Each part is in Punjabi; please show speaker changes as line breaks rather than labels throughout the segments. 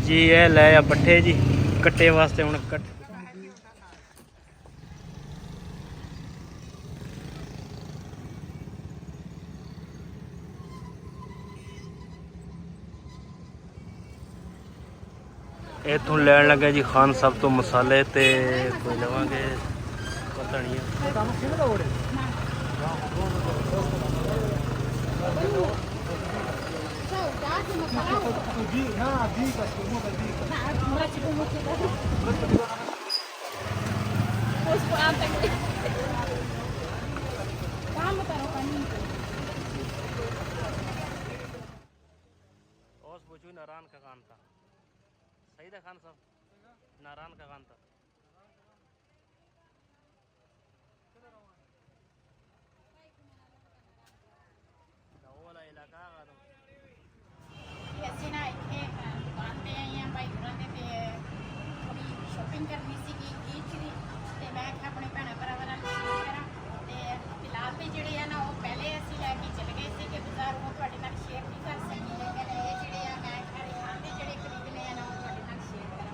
जी ये लै आ पट्ठे जी कट्टे वास्ते हुण कट इत्थों लैन लगे जी खान साहब तो मसाले ते कोई लवांगे धनिया नारायण का खान था सही था खान साहब नारायण का खान था वो वाला इलाका
ਅਸੀਂ ਨਾ ਇੱਥੇ ਦੁਕਾਨ ਤੇ ਆਈ ਹਾਂ ਭਾਈ ਹੋਰਾਂ ਦੇ ਤੇ ਥੋੜੀ ਸ਼ਾਪਿੰਗ ਕਰਨੀ ਸੀਗੀ ਈਦ ਦੀ ਤੇ ਮੈਂ ਕਿਹਾ ਆਪਣੇ ਭੈਣਾਂ ਭਰਾਵਾਂ ਨਾਲ ਸ਼ੇਅਰ ਕਰਾਂ ਤੇ ਫਿਲਹਾਲ ਤੇ ਜਿਹੜੇ ਆ ਨਾ ਉਹ ਪਹਿਲੇ ਅਸੀਂ ਲੈ ਕੇ ਚਲੇ ਗਏ ਸੀ ਕਿ ਬਾਜ਼ਾਰ ਉਹ ਤੁਹਾਡੇ ਨਾਲ ਸ਼ੇਅਰ ਨਹੀਂ ਕਰ ਸਕੀ ਲੇਕਿਨ ਇਹ ਜਿਹੜੇ ਆ ਮੈਂ ਕਿਹਾ ਰਿਹਾਨ ਦੇ ਜਿਹੜੇ ਖਰੀਦਣੇ ਆ ਨਾ ਉਹ ਤੁਹਾਡੇ ਨਾਲ ਸ਼ੇਅਰ ਕਰਾਂ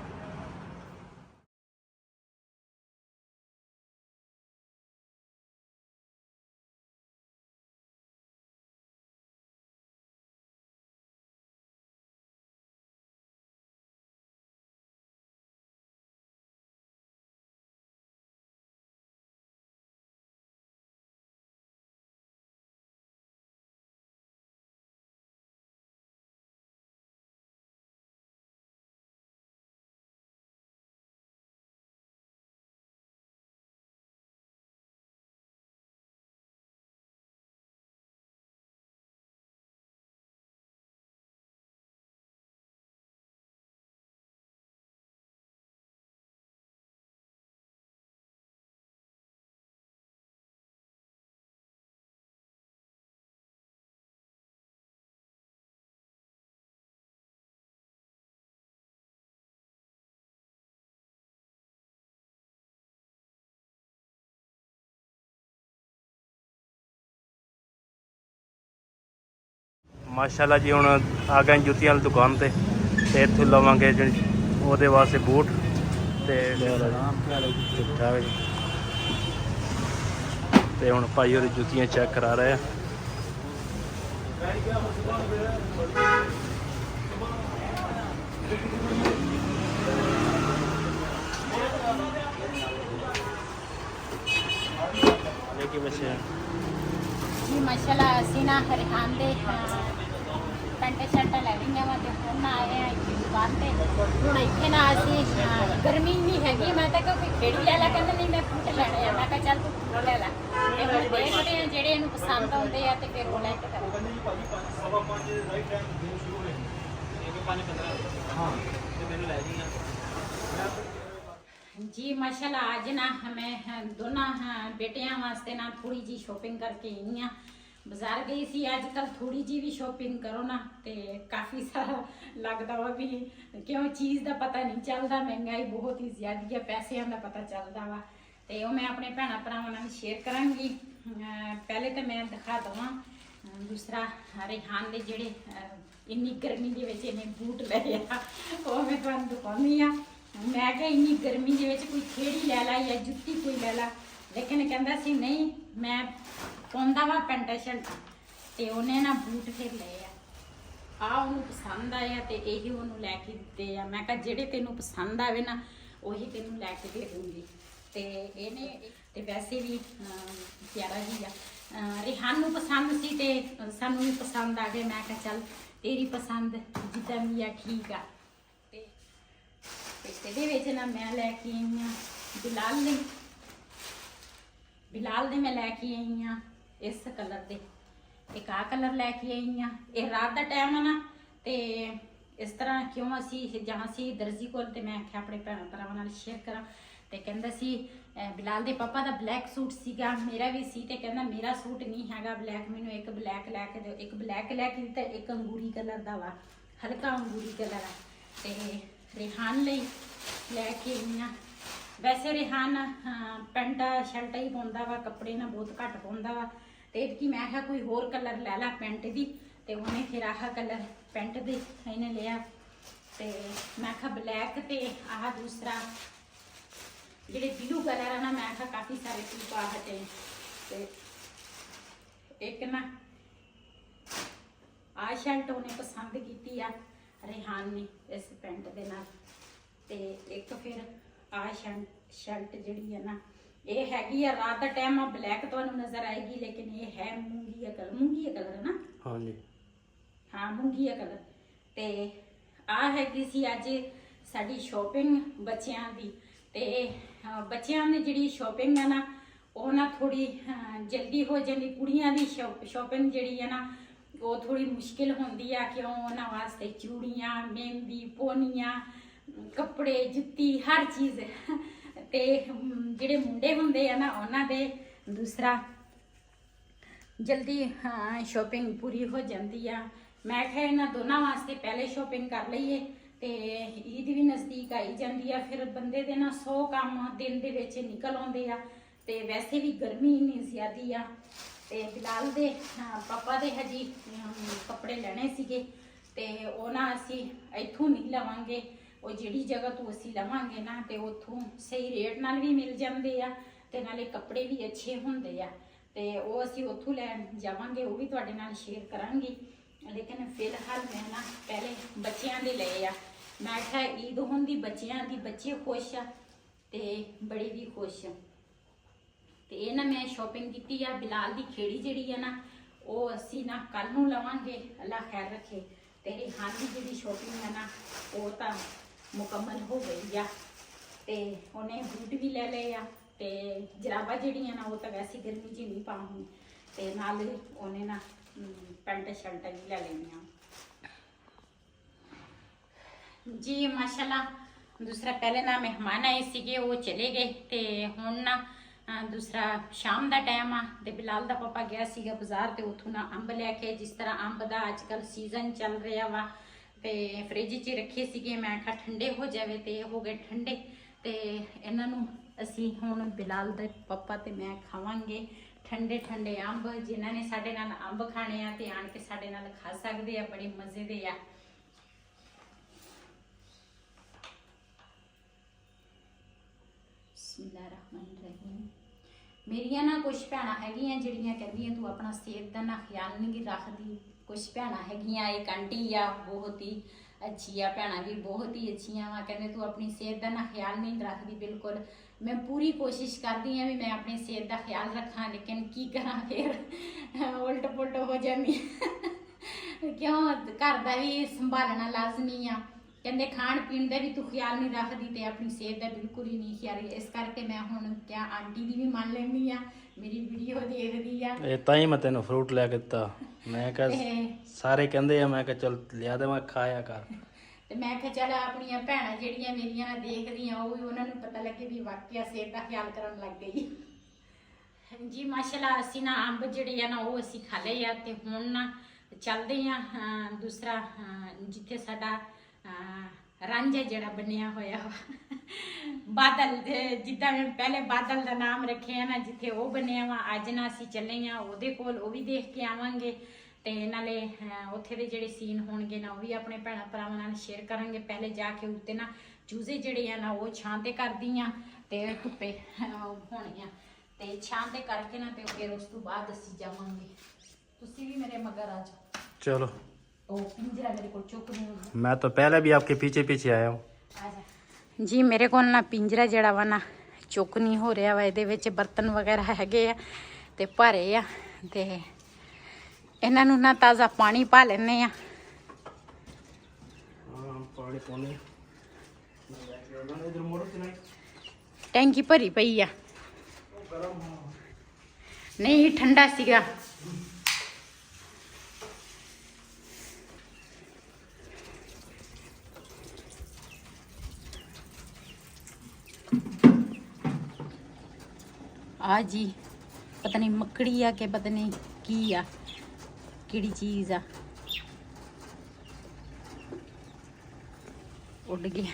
माशाल्लाह जी हुण आ गए जुत्तियां वाली दुकान ते इत्थों लवांगे जी ओहदे वास्ते बूट ते ठीक ठाक जी ते हुण भाई होर जुत्तियां चेक करा रहे हैं
जी माशाल्लाह ਅਸੀਂ ਨਾ ਹਰਿਆਣ ਦੇ ਪੈਂਟ ਸ਼ਰਟਾਂ ਲੈ ਲਈਆਂ ਵਾ ਤੇ ਹੁਣ ਆਏ ਆ ਇੱਥੇ ਦੁਕਾਨ ਤੇ ਹੁਣ ਇੱਥੇ ਨਾ ਅਸੀਂ ਗਰਮੀ ਨਹੀਂ ਹੈਗੀ ਮੈਂ ਤਾਂ ਕੋਈ ਖੇੜੀ ਲੈ ਲਾ ਕਹਿੰਦਾ ਨਹੀਂ ਮੈਂ ਬੂਟ ਲੈਣੇ ਆ ਮੈਂ ਕਿਹਾ ਚੱਲ ਤੂੰ ਬੂਟ ਲੈ ਲੈ ਤੇ ਹੁਣ ਦੇਖਦੇ ਆ ਜਿਹੜੇ ਇਹਨੂੰ ਪਸੰਦ ਆਉਂਦੇ ਆ ਤੇ ਫਿਰ ਉਹ ਲੈ ਕੇ ਕਰਾਂਗੇ जी माशाल्लाह आज ना मैं दोनों बेटियां वास्ते ना थोड़ी जी शॉपिंग करके आई हाँ बाजार गई सी अजकल थोड़ी जी भी शॉपिंग करो ना तो काफ़ी सारा लगता वा भी क्यों चीज़ का पता नहीं चलता महंगाई बहुत ही ज़्यादा है पैसों का पता चलता वा तो वो मैं अपने भैन भरावां नाल शेयर करांगी पहले तो मैं दिखा देवां दूसरा रिहान दे जेड़े इन्नी गर्मी दे विच इन्ने बूट ले आ वो मैं तुहानूं दिखाउंदी आ मैं क्या इन्नी गर्मी के कोई खेड़ी लै ला या जुत्ती कोई लै ला लेकिन कहता सी नहीं मैं पाउंदा वा पैंटा शर्ट तो उन्हें ना बूट फिर ले आ उन्होंने पसंद आया तो यही उन्होंने लैके दिते आ मैं कहा जेड़े तेनों पसंद आवे ना उही तेनों लैके दे दूँगी तो इन्हें तो वैसे भी प्यारा जी आ रिहान नूं पसंद सी तो सानूं भी पसंद आ गए मैं कहा चल तेरी पसंद जिद्दां भी आ ठीक आ ਇਹਦੇ ਵਿੱਚ ਨਾ ਮੈਂ ਲੈ ਕੇ ਆਈ ਹਾਂ ਬਿਲਾਲ ਦੇ ਮੈਂ ਲੈ ਕੇ ਆਈ ਹਾਂ ਇਸ ਕਲਰ ਦੇ ਇੱਕ ਆ ਕਲਰ ਲੈ ਕੇ ਆਈ ਹਾਂ ਇਹ ਰਾਤ ਦਾ ਟਾਈਮ ਹੈ ਨਾ ਤੇ ਇਸ ਤਰ੍ਹਾਂ ਕਿਉਂ ਅਸੀਂ ਜਾਂ ਸੀ ਦਰਜੀ ਕੋਲ ਤੇ ਮੈਂ ਆਖਿਆ ਆਪਣੇ ਭੈਣਾਂ ਭਰਾਵਾਂ ਨਾਲ ਸ਼ੇਅਰ ਕਰਾਂ ਤੇ ਕਹਿੰਦਾ ਸੀ ਬਿਲਾਲ ਦੇ ਪਾਪਾ ਦਾ ਬਲੈਕ ਸੂਟ ਸੀਗਾ ਮੇਰਾ ਵੀ ਸੀ ਤੇ ਕਹਿੰਦਾ ਮੇਰਾ ਸੂਟ ਨਹੀਂ ਹੈਗਾ ਬਲੈਕ ਮੈਨੂੰ ਇੱਕ ਬਲੈਕ ਲੈ ਕੇ ਦਿਓ ਇੱਕ ਬਲੈਕ ਲੈ ਕੇ ਦਿੱਤਾ ਇੱਕ ਅੰਗੂਰੀ ਕਲਰ ਦਾ ਵਾ ਹਲਕਾ ਅੰਗੂਰੀ ਕਲਰ ਆ ਤੇ रिहान लैके आई हाँ वैसे रिहान पेंटा शर्टा ही पाउंदा वा कपड़े ना बहुत घट पाउंदा वा ते कि मैं क्या कोई होर कलर लै ला पेंट दी ते उन्हें फिर आह कलर पेंट दे इन्हें लिया ਤੇ ਮੈਂ ਕਿਹਾ ਬਲੈਕ ਤੇ ਆਹ ਦੂਸਰਾ ਜਿਹੜੇ ਬਲੂ ਕਲਰ ਆ ਨਾ, ਮੈਂ ਕਿਹਾ ਕਾਫੀ ਸਾਰੇ ਸੂਟ ਆ ਹਟੇ ਤੇ ਇੱਕ ਨਾ ਆਹ ਸ਼ਰਟ ਉਹਨੇ ਪਸੰਦ ਕੀਤੀ ਆ ਰਿਹਾਨ ਨੇ ਇਸ ਪੈਂਟ ਦੇ ਨਾਲ, ਤੇ ਇੱਕ ਫਿਰ ਆਹ ਸ਼ਰਟ ਜਿਹੜੀ ਆ ਨਾ, ਇਹ ਹੈਗੀ ਆ ਰਾਤ ਦਾ ਟਾਈਮ ਆ, ਬਲੈਕ ਤੁਹਾਨੂੰ ਨਜ਼ਰ ਆਏਗੀ ਲੇਕਿਨ ਇਹ ਹੈ ਮੂੰਗੀਆ ਕਲਰ ਹੈ ਨਾ।
ਹਾਂਜੀ
ਹਾਂ ਮੂੰਗੀਆ ਕਲਰ। ਤੇ ਆਹ ਹੈਗੀ ਸੀ ਅੱਜ ਸਾਡੀ ਸ਼ੋਪਿੰਗ ਬੱਚਿਆਂ ਦੀ। ਤੇ ਬੱਚਿਆਂ ਦੀ ਜਿਹੜੀ ਸ਼ੋਪਿੰਗ ਆ ਨਾ ਉਹ ਨਾ ਥੋੜੀ ਜਲਦੀ ਹੋ ਜਾਂਦੀ। ਕੁੜੀਆਂ ਦੀ ਸ਼ੋਪਿੰਗ ਜਿਹੜੀ ਆ ਨਾ ਉਹ ਥੋੜੀ ਮੁਸ਼ਕਿਲ ਹੁੰਦੀ ਆ, ਕਿਉਂ ਉਹਨਾਂ ਵਾਸਤੇ ਚੂੜੀਆਂ, ਮਹਿੰਦੀ, ਪੋਨੀਆਂ, ਕੱਪੜੇ, ਜੁੱਤੀ, ਹਰ ਚੀਜ਼। ਤੇ ਜਿਹੜੇ ਮੁੰਡੇ ਹੁੰਦੇ ਆ ਨਾ ਉਹਨਾਂ ਦੇ ਦੂਸਰਾ ਜਲਦੀ ਸ਼ੋਪਿੰਗ ਪੂਰੀ ਹੋ ਜਾਂਦੀ ਆ। ਮੈਂ ਕਿਹਾ ਇਹਨਾਂ ਦੋਨਾਂ ਵਾਸਤੇ ਪਹਿਲੇ ਸ਼ੋਪਿੰਗ ਕਰ ਲਈਏ, ਤੇ ਈਦ ਵੀ ਨਜ਼ਦੀਕ ਆਈ ਜਾਂਦੀ ਆ, ਫਿਰ ਬੰਦੇ ਦੇ ਨਾ 100 ਕੰਮ ਦਿਨ ਦੇ ਵਿੱਚ ਨਿਕਲ ਆਉਂਦੇ ਆ, ਤੇ ਵੈਸੇ ਵੀ ਗਰਮੀ ਇੰਨੀ ਜ਼ਿਆਦੀ ਆ। ਤੇ ਬਿਲਾਲ ਦੇ ਪਾਪਾ ਦੇ ਹਜੀ ਕੱਪੜੇ ਲੈਣੇ ਸੀਗੇ, ਤੇ ਉਹ ਨਾ ਅਸੀਂ ਇੱਥੋਂ ਨਹੀਂ ਲਵਾਂਗੇ, ਉਹ ਜਿਹੜੀ ਜਗ੍ਹਾ ਤੋਂ ਅਸੀਂ ਲਵਾਂਗੇ ਨਾ ਤੇ ਉੱਥੋਂ ਸਹੀ ਰੇਟ ਨਾਲ ਵੀ ਮਿਲ ਜਾਂਦੇ ਆ, ਤੇ ਨਾਲੇ ਕੱਪੜੇ ਵੀ ਅੱਛੇ ਹੁੰਦੇ ਆ, ਤੇ ਉਹ ਅਸੀਂ ਉੱਥੋਂ ਲੈਣ ਜਾਵਾਂਗੇ, ਉਹ ਵੀ ਤੁਹਾਡੇ ਨਾਲ ਸ਼ੇਅਰ ਕਰਾਂਗੀ। ਲੇਕਿਨ ਫਿਲਹਾਲ ਮੈਂ ਨਾ ਪਹਿਲੇ ਬੱਚਿਆਂ ਦੇ ਲਏ ਆ। ਮੈਂ ਕਿਹਾ ਈਦ ਹੁੰਦੀ ਬੱਚਿਆਂ ਦੀ, ਬੱਚੇ ਖੁਸ਼ ਆ ਤੇ ਬੜੇ ਵੀ ਖੁਸ਼ ਆ। ਤੇ ਇਹ ਨਾ ਮੈਂ ਸ਼ੋਪਿੰਗ ਕੀਤੀ ਆ। ਬਿਲਾਲ ਦੀ ਖੇੜੀ ਜਿਹੜੀ ਆ ਨਾ ਉਹ ਅਸੀਂ ਨਾ ਕੱਲ ਨੂੰ ਲਵਾਂਗੇ, ਅੱਲਾ ਖੈਰ ਰੱਖੇ। ਤੇ ਰਿਹਾਨ ਦੀ ਜਿਹੜੀ ਸ਼ੋਪਿੰਗ ਆ ਨਾ ਉਹ ਤਾਂ ਮੁਕੰਮਲ ਹੋ ਗਈ ਆ, ਤੇ ਉਹਨੇ ਬੂਟ ਵੀ ਲੈ ਲਏ ਆ, ਤੇ ਜਰਾਬਾਂ ਜਿਹੜੀਆਂ ਨਾ ਉਹ ਤਾਂ ਵੈਸੇ ਗਰਮੀ 'ਚ ਨਹੀਂ ਪਾਉਣੀ, ਤੇ ਨਾਲ ਉਹਨੇ ਨਾ ਪੈਂਟ ਸ਼ਰਟਾਂ ਵੀ ਲੈ ਲਈਆਂ ਜੀ। ਮਾਸ਼ਾਅੱਲਾ ਦੂਸਰਾ ਪਹਿਲੇ ਨਾ ਮਹਿਮਾਨ ਆਏ ਸੀਗੇ, ਉਹ ਚਲੇ ਗਏ, ਤੇ ਹੁਣ ਨਾ ਦੂਸਰਾ ਸ਼ਾਮ ਦਾ ਟਾਈਮ ਆ, ਤੇ ਬਿਲਾਲ ਦਾ ਪਾਪਾ ਗਿਆ ਸੀਗਾ ਬਾਜ਼ਾਰ, ਤੇ ਉੱਥੋਂ ਨਾ ਅੰਬ ਲੈ ਕੇ, ਜਿਸ ਤਰ੍ਹਾਂ ਅੰਬ ਦਾ ਅੱਜ ਕੱਲ ਸੀਜ਼ਨ ਚੱਲ ਰਿਹਾ ਵਾ, ਤੇ ਫ੍ਰਿਜ 'ਚ ਰੱਖੇ ਸੀਗੇ। ਮੈਂ ਕਿਹਾ ਠੰਡੇ ਹੋ ਜਾਵੇ, ਤੇ ਹੋ ਗਏ ਠੰਡੇ, ਤੇ ਇਹਨਾਂ ਨੂੰ ਅਸੀਂ ਹੁਣ ਬਿਲਾਲ ਦੇ ਪਾਪਾ ਤੇ ਮੈਂ ਖਾਵਾਂਗੇ ਠੰਡੇ ਅੰਬ। ਜਿਨ੍ਹਾਂ ਨੇ ਸਾਡੇ ਨਾਲ ਅੰਬ ਖਾਣੇ ਆ ਤੇ ਆਣ ਕੇ ਸਾਡੇ ਨਾਲ ਖਾ ਸਕਦੇ ਆ, ਬੜੇ ਮਜ਼ੇ ਦੇ ਆ। ਬਿਸਮਿल्लाहिर्रहमानिर्रहीम। ਮੇਰੀਆਂ ਨਾ ਕੁਝ ਭੈਣਾਂ ਹੈਗੀਆਂ ਜਿਹੜੀਆਂ ਕਹਿੰਦੀਆਂ ਤੂੰ ਆਪਣਾ ਸਿਹਤ ਦਾ ਨਾ ਖਿਆਲ ਨਹੀਂ ਰੱਖਦੀ। ਕੁਝ ਭੈਣਾਂ ਹੈਗੀਆਂ, ਇੱਕ ਆਂਟੀ ਆ ਬਹੁਤ ਹੀ ਅੱਛੀ ਆ, ਭੈਣਾਂ ਵੀ ਬਹੁਤ ਹੀ ਅੱਛੀਆਂ ਵਾ, ਕਹਿੰਦੇ ਤੂੰ ਆਪਣੀ ਸਿਹਤ ਦਾ ਨਾ ਖਿਆਲ ਨਹੀਂ ਰੱਖਦੀ। ਬਿਲਕੁਲ ਮੈਂ ਪੂਰੀ ਕੋਸ਼ਿਸ਼ ਕਰਦੀ ਆ ਵੀ ਮੈਂ ਆਪਣੀ ਸਿਹਤ ਦਾ ਖਿਆਲ ਰੱਖਾਂ, ਲੇਕਿਨ ਕੀ ਕਰਾਂ ਫਿਰ ਉਲਟ ਪੁਲਟ ਹੋ ਜਾਂਦੀ ਕਿਉਂ ਘਰ ਦਾ ਵੀ ਸੰਭਾਲਣਾ ਲਾਜ਼ਮੀ ਆ। ਕਹਿੰਦੇ ਖਾਣ ਪੀਣ ਦਾ ਵੀ ਤੂੰ ਖਿਆਲ ਨਹੀਂ ਰੱਖਦੀ ਤੇ ਆਪਣੀ ਸਿਹਤ ਦਾ ਬਿਲਕੁਲ ਹੀ ਨਹੀਂ ਖਿਆਲ। ਇਸ ਕਰਕੇ ਮੈਂ ਹੁਣ ਕਿਆ ਆਂਟੀ ਦੀ ਵੀ ਮੰਨ ਲੈਂਦੀ ਆ, ਮੇਰੀ ਵੀਡੀਓ ਦੇਖਦੀ ਆ।
ਇਹ ਤਾਂ ਹੀ ਮੈਂ ਤੈਨੂੰ ਫਰੂਟ ਲੈ ਕੇ ਦਿੱਤਾ। ਮੈਂ ਕਿਹਾ ਸਾਰੇ ਕਹਿੰਦੇ ਆ, ਮੈਂ ਕਿਹਾ ਚਲ ਲਿਆ ਦੇ, ਮੈਂ ਖਾਇਆ ਕਰ।
ਤੇ ਮੈਂ ਕਿਹਾ ਚੱਲ ਆਪਣੀਆਂ ਭੈਣਾਂ ਜਿਹੜੀਆਂ ਮੇਰੀਆਂ ਦੇਖਦੀਆਂ ਉਹ ਵੀ ਉਹਨਾਂ ਨੂੰ ਪਤਾ ਲੱਗੇ ਵੀ ਵਾਕਿਆ ਸਿਹਤ ਦਾ ਖਿਆਲ ਕਰਨ ਲੱਗ ਗਈ ਜੀ। ਮਾਸ਼ਾਅੱਲਾ ਅਸੀਂ ਨਾ ਅੰਬ ਜਿਹੜੇ ਆ ਨਾ ਉਹ ਅਸੀਂ ਖਾ ਲਏ ਆ, ਤੇ ਹੁਣ ਨਾ ਚੱਲਦੇ ਆ ਦੂਸਰਾ ਜਿੱਥੇ ਸਾਡਾ ਰਾਂਝਾ ਜਿਹੜਾ ਬਣਿਆ ਹੋਇਆ ਵਾ ਬਾਦਲ, ਜਿੱਦਾਂ ਪਹਿਲੇ ਬਾਦਲ ਦਾ ਨਾਮ ਰੱਖਿਆ ਨਾ, ਜਿੱਥੇ ਉਹ ਬਣਿਆ ਵਾ, ਅੱਜ ਨਾ ਅਸੀਂ ਚੱਲੇ ਆ ਉਹਦੇ ਕੋਲ, ਉਹ ਵੀ ਦੇਖ ਕੇ ਆਵਾਂਗੇ, ਤੇ ਨਾਲੇ ਉੱਥੇ ਦੇ ਜਿਹੜੇ ਸੀਨ ਹੋਣਗੇ ਨਾ ਉਹ ਵੀ ਆਪਣੇ ਭੈਣਾਂ ਭਰਾਵਾਂ ਨਾਲ ਸ਼ੇਅਰ ਕਰਾਂਗੇ। ਪਹਿਲੇ ਜਾ ਕੇ ਉੱਤੇ ਨਾ ਚੂਜ਼ੇ ਜਿਹੜੇ ਆ ਨਾ ਉਹ ਛਾਂ ਤੇ ਕਰਦੀ ਆ, ਤੇ ਧੁੱਪੇ ਹੋਣੇ ਆ, ਤੇ ਛਾਂ ਤੇ ਕਰਕੇ ਨਾ ਤੇ ਫਿਰ ਉਸ ਤੋਂ ਬਾਅਦ ਅਸੀਂ ਜਾਵਾਂਗੇ। ਤੁਸੀਂ ਵੀ ਮੇਰੇ ਮਗਰ ਆ ਜਾਓ।
ਚਲੋ
ਉਹ ਪਿੰਜਰਾ ਮੇਰੇ ਕੋਲ ਚੁੱਕ ਨਹੀਂ ਹੁੰਦਾ।
मैं तो पहले भी आपके पीछे पीछे आया हूँ
ਜੀ। ਮੇਰੇ ਕੋਲ ਨਾ ਪਿੰਜਰਾ ਜਿਹੜਾ ਵਾ ਨਾ ਚੁੱਕ ਨਹੀਂ ਹੋ ਰਿਹਾ ਵਾ, ਇਹਦੇ ਵਿੱਚ ਬਰਤਨ ਵਗੈਰਾ ਹੈਗੇ ਆ ਤੇ ਭਰੇ ਆ, ਤੇ ਇਹਨਾਂ ਨੂੰ ਨਾ ਤਾਜ਼ਾ ਪਾਣੀ ਪਾ ਲੈਣੇ ਆ। ਟੈਂਕੀ ਭਰੀ ਪਈ ਆ, ਨਹੀਂ ਠੰਡਾ ਸੀਗਾ। ਆ ਜੀ ਪਤਾ ਨਹੀਂ ਮੱਕੜੀ ਆ ਕਿ ਪਤਾ ਨਹੀਂ ਕੀ ਆ, ਕਿਹੜੀ ਚੀਜ਼ ਆ, ਉੱਡ ਗਿਆ।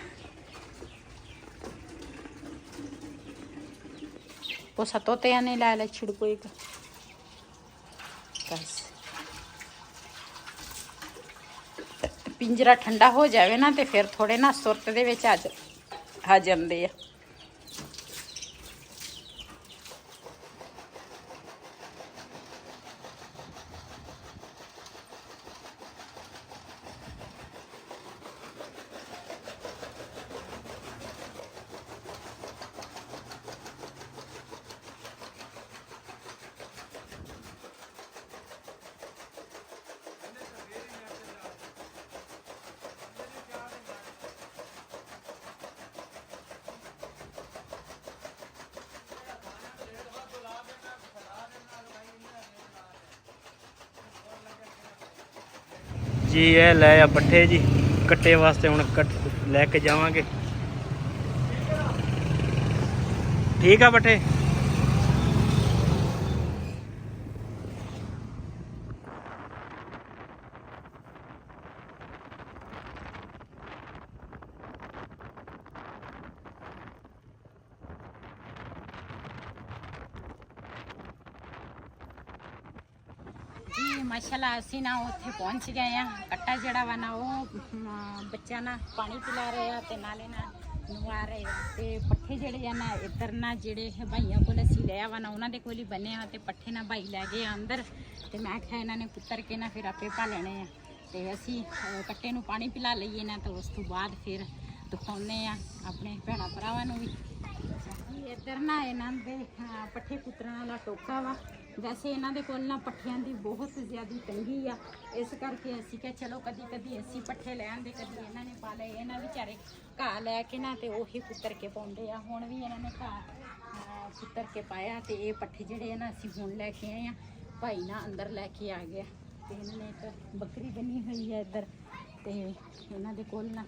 पोसा तोते ने लायला छिड़को एक बस ਪਿੰਜਰਾ ਠੰਡਾ ਹੋ ਜਾਵੇ ਨਾ ਤੇ ਫਿਰ ਥੋੜੇ ਨਾ ਸੁਰਤ ਦੇ ਵਿੱਚ ਆ ਜਾਂਦੇ ਆ।
ਜੀ ਇਹ ਲੈ ਆ ਪੱਠੇ ਜੀ, ਕੱਟੇ ਵਾਸਤੇ ਹੁਣ ਲੈ ਕੇ ਜਾਵਾਂਗੇ। ਠੀਕ ਆ ਪੱਠੇ।
ਜੀ ਮਾਸ਼ਾਅੱਲਾ ਅਸੀਂ ਨਾ ਉੱਥੇ ਪਹੁੰਚ ਗਏ ਆ। ਕੱਟਾ ਜਿਹੜਾ ਵਾ ਨਾ ਉਹ ਬੱਚਾ ਨਾ ਪਾਣੀ ਪਿਲਾ ਰਹੇ ਆ ਤੇ ਨਾਲੇ ਨਾ ਨਵਾ ਰਹੇ ਆ। ਤੇ ਪੱਠੇ ਜਿਹੜੇ ਆ ਨਾ ਇੱਧਰ ਨਾ ਜਿਹੜੇ ਭਾਈਆਂ ਕੋਲ ਅਸੀਂ ਲਿਆ ਵਾ ਨਾ ਉਹਨਾਂ ਦੇ ਕੋਲ ਹੀ ਬੰਨੇ ਆ ਤੇ ਪੱਠੇ ਨਾ ਭਾਈ ਲੈ ਗਏ ਆ ਅੰਦਰ। ਤੇ ਮੈਂ ਕਿਹਾ ਇਹਨਾਂ ਨੇ ਪੁੱਤਰ ਕੇ ਨਾ ਫਿਰ ਆਪੇ ਪਾ ਲੈਣੇ ਆ ਤੇ ਅਸੀਂ ਕੱਟੇ ਨੂੰ ਪਾਣੀ ਪਿਲਾ ਲਈਏ ਨਾ ਤੇ ਉਸ ਤੋਂ ਬਾਅਦ ਫਿਰ ਦਿਖਾਉਂਦੇ ਆ ਆਪਣੇ ਭੈਣਾਂ ਭਰਾਵਾਂ ਨੂੰ ਵੀ। ਇੱਧਰ ਨਾ ਇਹਨਾਂ ਦੇ ਪੱਠੇ ਪੁੱਤਰਾਂ ਵਾਲਾ ਟੋਕਾ ਵਾ। ਵੈਸੇ ਇਹਨਾਂ ਦੇ ਕੋਲ ਨਾ ਪੱਠਿਆਂ ਦੀ ਬਹੁਤ ਜ਼ਿਆਦਾ ਤੰਗੀ ਆ, ਇਸ ਕਰਕੇ ਅਸੀਂ ਕਿਹਾ ਚਲੋ ਕਦੀ ਅਸੀਂ ਪੱਠੇ ਲੈ ਆਂਦੇ, ਕਦੀ ਇਹਨਾਂ ਨੇ ਪਾ ਲਏ। ਇਹਨਾਂ ਵਿਚਾਰੇ ਘਾਹ ਲੈ ਕੇ ਨਾ ਤੇ ਉਹੀ ਪੁੱਤਰ ਕੇ ਪਾਉਂਦੇ ਆ। ਹੁਣ ਵੀ ਇਹਨਾਂ ਨੇ ਘਾਹ ਪੁੱਤਰ ਕੇ ਪਾਇਆ ਤੇ ਇਹ ਪੱਠੇ ਜਿਹੜੇ ਆ ਨਾ ਅਸੀਂ ਹੁਣ ਲੈ ਕੇ ਆਏ ਆ। ਭਾਈ ਨਾ ਅੰਦਰ ਲੈ ਕੇ ਆ ਗਿਆ ਤੇ ਇਹਨਾਂ ਨੇ ਇੱਕ ਬੱਕਰੀ ਬੰਨੀ ਹੋਈ ਹੈ ਇੱਧਰ ਤੇ ਇਹਨਾਂ ਦੇ ਕੋਲ ਨਾ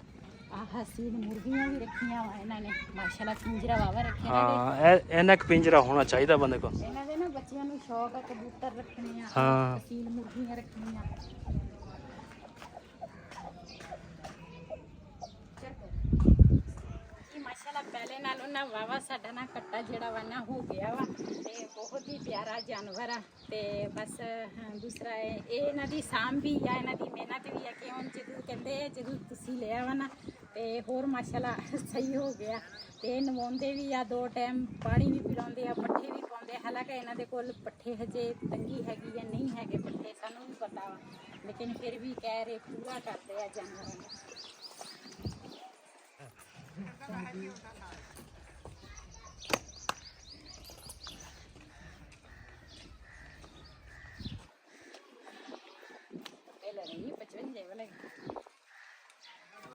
ਆਹ ਸੀਲ ਮੁਰਗੀਆਂ ਵੀ ਰੱਖੀਆਂ ਵਾ ਇਹਨਾਂ ਨੇ। ਮਾਸ਼ਾਅੱਲਾ ਪਿੰਜਰਾ ਵਾਵਾ ਰੱਖਿਆ
ਹਾਂ, ਇਹਨਾਂ ਇੱਕ ਪਿੰਜਰਾ ਹੋਣਾ ਚਾਹੀਦਾ ਬੰਦੇ ਕੋਲ।
ਇਹਨਾਂ ਦੇ ਨਾ ਬੱਚਿਆਂ ਨੂੰ ਸ਼ੌਕ ਆ ਕਬੂਤਰ ਰੱਖਣੇ ਆ,
ਹਾਂ
ਸੀਲ ਮੁਰਗੀਆਂ ਰੱਖਣੀਆਂ। ਮਾਸ਼ਾਅੱਲਾ ਪਹਿਲੇ ਨਾਲੋਂ ਨਾ ਵਾਵਾ ਸਾਡਾ ਨਾ ਕੱਟਾ ਜਿਹੜਾ ਵਾ ਨਾ ਹੋ ਗਿਆ ਵਾ ਤੇ ਬਹੁਤ ਹੀ ਪਿਆਰਾ ਜਾਨਵਰ ਆ। ਤੇ ਬਸ ਦੂਸਰਾ ਇਹ ਇਹਨਾਂ ਦੀ ਸਾਂਭ ਵੀ ਆ, ਇਹਨਾਂ ਦੀ ਮਿਹਨਤ ਵੀ ਆ ਕਿ ਹੁਣ ਜਦੋਂ ਕਹਿੰਦੇ ਜਦੋਂ ਤੁਸੀਂ ਲਿਆ ਵਾ ਨਾ ਤੇ ਹੋਰ ਮਾਸ਼ਾਅੱਲਾ ਸਹੀ ਹੋ ਗਿਆ। ਤੇ ਨਵਾਉਂਦੇ ਵੀ ਆ, 2 ਟਾਈਮ ਪਾਣੀ ਵੀ ਪਿਲਾਉਂਦੇ ਆ, ਪੱਠੇ ਵੀ ਪਾਉਂਦੇ ਆ। ਹਾਲਾਂਕਿ ਇਹਨਾਂ ਦੇ ਕੋਲ ਪੱਠੇ ਹਜੇ ਤੰਗੀ ਹੈਗੀ ਜਾਂ ਨਹੀਂ ਹੈਗੇ ਪੱਠੇ ਸਾਨੂੰ ਵੀ ਪਤਾ ਵਾ, ਲੇਕਿਨ ਫਿਰ ਵੀ ਕਹਿ ਰਹੇ ਪੂਰਾ ਕਰਦੇ ਆ ਜਾਨਵਰਾਂ ਦਾ।